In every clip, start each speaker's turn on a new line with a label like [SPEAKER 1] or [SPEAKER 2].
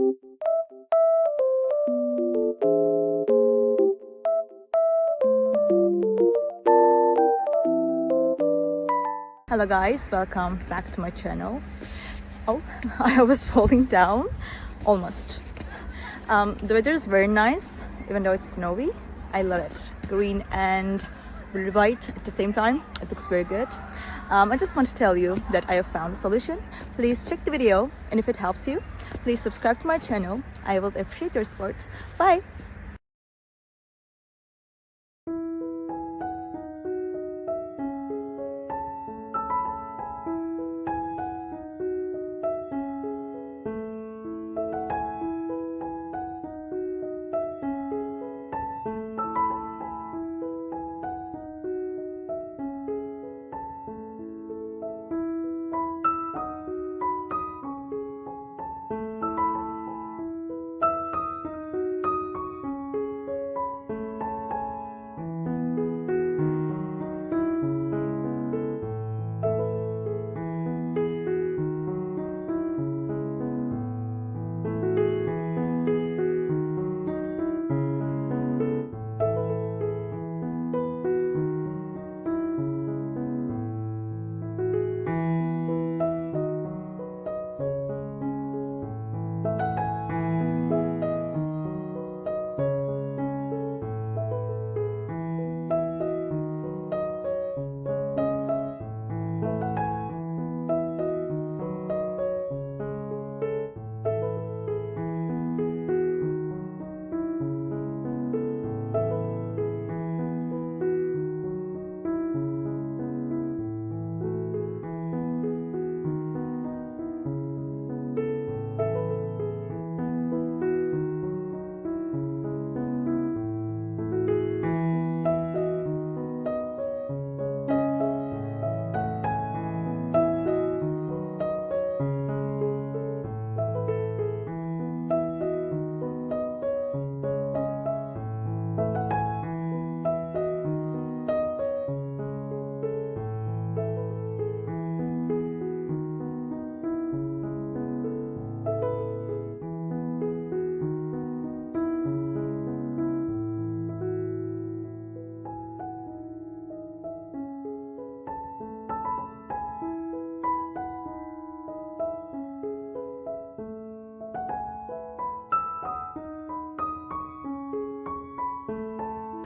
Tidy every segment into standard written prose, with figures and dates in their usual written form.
[SPEAKER 1] Hello guys, welcome back to my channel. Oh, I was falling down almost. The weather is very nice, even though it's snowy. I love it. Green and really white at the same time. It looks very good. I just want to tell you that I have found a solution. Please check the video, and if it helps you, please subscribe to my channel. I will appreciate your support. Bye!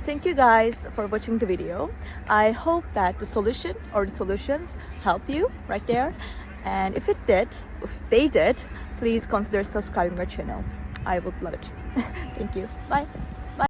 [SPEAKER 1] Thank you guys for watching the video. I hope that the solution or the solutions helped you right there. And if they did, please consider subscribing my channel. I would love it. Thank you. Bye.